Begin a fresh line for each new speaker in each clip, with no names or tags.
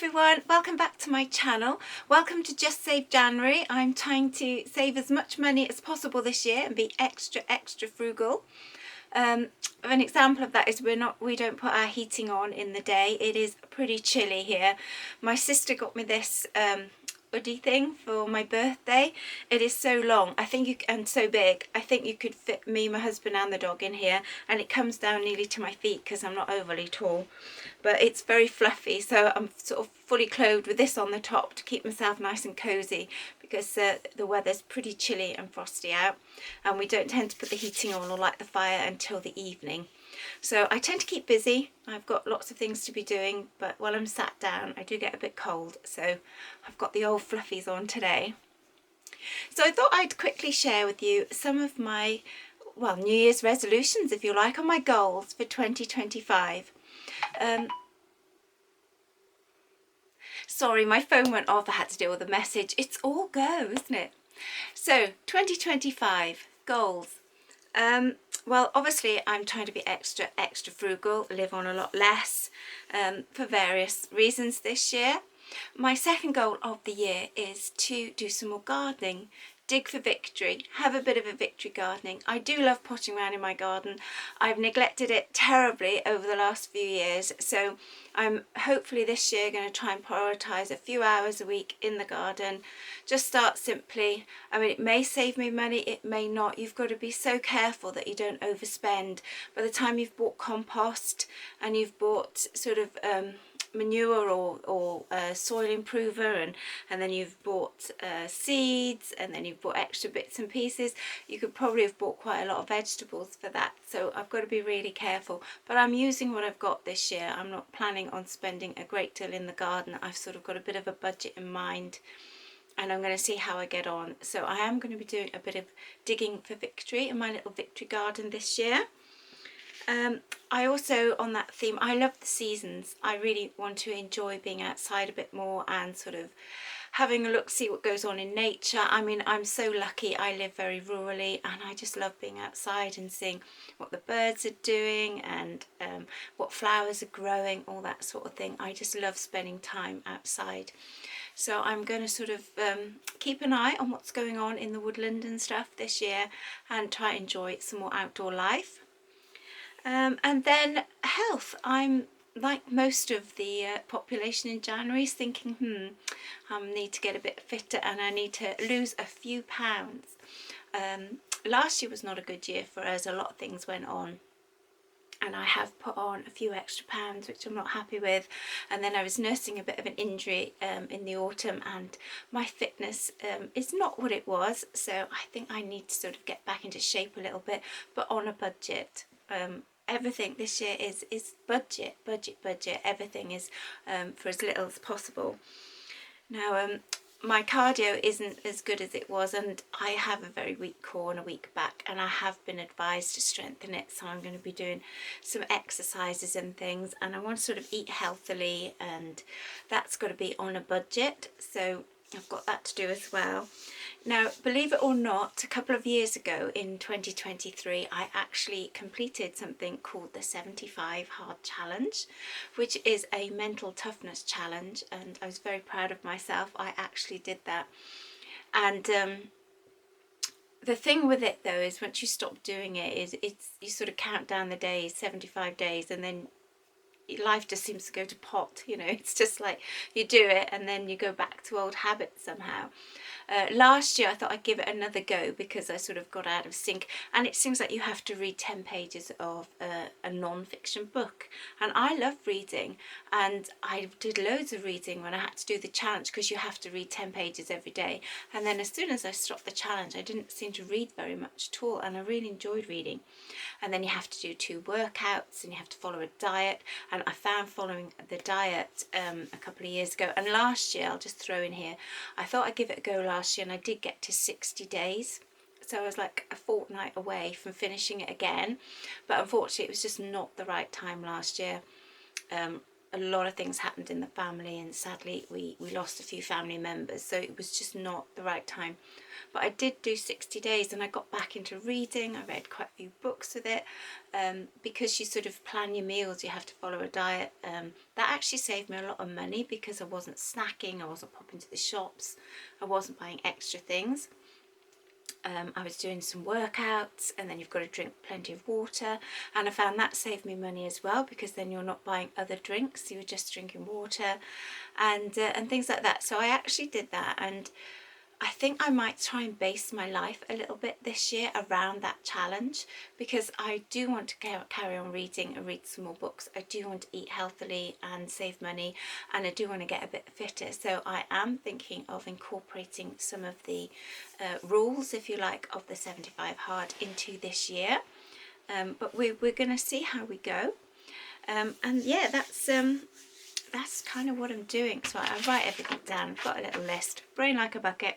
everyone, welcome back to my channel. Welcome to Just Save January. I'm trying to save as much money as possible this year and be extra frugal. An example of that is we don't put our heating on in the day. It is pretty chilly here. My sister got me this hoodie thing for my birthday. It is so long, and so big. I think you could fit me, my husband and the dog in here, and it comes down nearly to my feet because I'm not overly tall, but it's very fluffy, so I'm sort of fully clothed with this on the top to keep myself nice and cozy because the weather's pretty chilly and frosty out, and we don't tend to put the heating on or light the fire until the evening. So I tend to keep busy. I've got lots of things to be doing, but while I'm sat down I do get a bit cold, so I've got the old fluffies on today. So I thought I'd quickly share with you some of my, well, New Year's resolutions, if you like, or my goals for 2025. Sorry, my phone went off. I had to deal with a message. It's all go, isn't it? So 2025 goals. Well, obviously I'm trying to be extra frugal, live on a lot less for various reasons this year. My second goal of the year is to do some more gardening, dig for victory, have a bit of a victory gardening. I do love potting around in my garden. I've neglected it terribly over the last few years, so I'm hopefully this year going to try and prioritise a few hours a week in the garden. Just start simply. I mean, it may save me money, it may not. You've got to be so careful that you don't overspend. By the time you've bought compost and you've bought sort of manure or soil improver, and then you've bought seeds, and then you've bought extra bits and pieces, you could probably have bought quite a lot of vegetables for that. So I've got to be really careful, but I'm using what I've got this year. I'm not planning on spending a great deal in the garden. I've sort of got a bit of a budget in mind, and I'm going to see how I get on. So I am going to be doing a bit of digging for victory in my little victory garden this year. I also, on that theme, I love the seasons. I really want to enjoy being outside a bit more and sort of having a look, see what goes on in nature. I mean, I'm so lucky. I live very rurally, and I just love being outside and seeing what the birds are doing and what flowers are growing, all that sort of thing. I just love spending time outside. So I'm going to sort of keep an eye on what's going on in the woodland and stuff this year and try and enjoy some more outdoor life. And then health. I'm like most of the population in January thinking, I need to get a bit fitter and I need to lose a few pounds. Last year was not a good year for us. A lot of things went on, and I have put on a few extra pounds, which I'm not happy with. And then I was nursing a bit of an injury in the autumn, and my fitness is not what it was. So I think I need to sort of get back into shape a little bit, but on a budget. Everything this year is budget. Everything is for as little as possible. Now, my cardio isn't as good as it was, and I have a very weak core and a weak back, and I have been advised to strengthen it, so I'm going to be doing some exercises and things, and I want to sort of eat healthily, and that's got to be on a budget, so I've got that to do as well. Now, believe it or not, a couple of years ago in 2023, I actually completed something called the 75 Hard Challenge, which is a mental toughness challenge, and I was very proud of myself. I actually did that. And the thing with it, though, is once you stop doing it, you sort of count down the days, 75 days, and then life just seems to go to pot, you know. It's just like you do it and then you go back to old habits somehow. Last year I thought I'd give it another go because I sort of got out of sync, and it seems like you have to read 10 pages of a non-fiction book, and I love reading, and I did loads of reading when I had to do the challenge because you have to read 10 pages every day. And then as soon as I stopped the challenge, I didn't seem to read very much at all, and I really enjoyed reading. And then you have to do 2 workouts, and you have to follow a diet, and I found following the diet a couple of years ago. And last year, I'll just throw in here, I thought I'd give it a go last year, and I did get to 60 days. So I was like a fortnight away from finishing it again, but unfortunately it was just not the right time last year. a lot of things happened in the family, and sadly we lost a few family members, so it was just not the right time. But I did do 60 days and I got back into reading. I read quite a few books with it, because you sort of plan your meals, you have to follow a diet. That actually saved me a lot of money because I wasn't snacking, I wasn't popping to the shops, I wasn't buying extra things. I was doing some workouts, and then you've got to drink plenty of water, and I found that saved me money as well, because then you're not buying other drinks, you're just drinking water and things like that. So I actually did that, and I think I might try and base my life a little bit this year around that challenge, because I do want to carry on reading and read some more books. I do want to eat healthily and save money, and I do want to get a bit fitter. So I am thinking of incorporating some of the rules, if you like, of the 75 hard into this year. But we're going to see how we go. And yeah, that's kind of what I'm doing. So I write everything down. I've got a little list, brain like a bucket.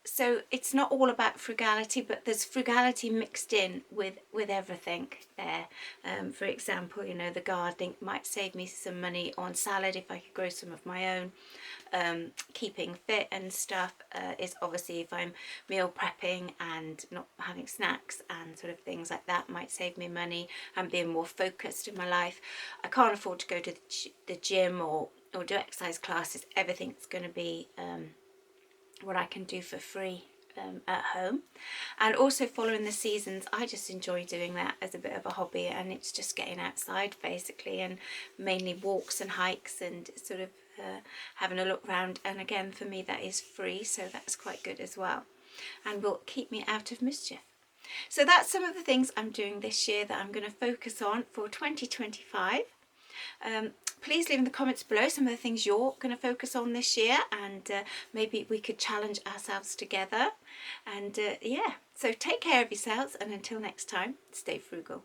So it's not all about frugality, but there's frugality mixed in with everything there. For example, you know, the gardening might save me some money on salad if I could grow some of my own. Keeping fit and stuff is obviously, if I'm meal prepping and not having snacks and sort of things like that, might save me money and being more focused in my life. I can't afford to go to the gym or do exercise classes. Everything's going to be what I can do for free at home. And also following the seasons, I just enjoy doing that as a bit of a hobby, and it's just getting outside basically, and mainly walks and hikes and sort of having a look round. And again, for me, that is free, so that's quite good as well, and will keep me out of mischief. So that's some of the things I'm doing this year that I'm going to focus on for 2025. Please leave in the comments below some of the things you're going to focus on this year, and maybe we could challenge ourselves together. And yeah, so take care of yourselves, and until next time, stay frugal.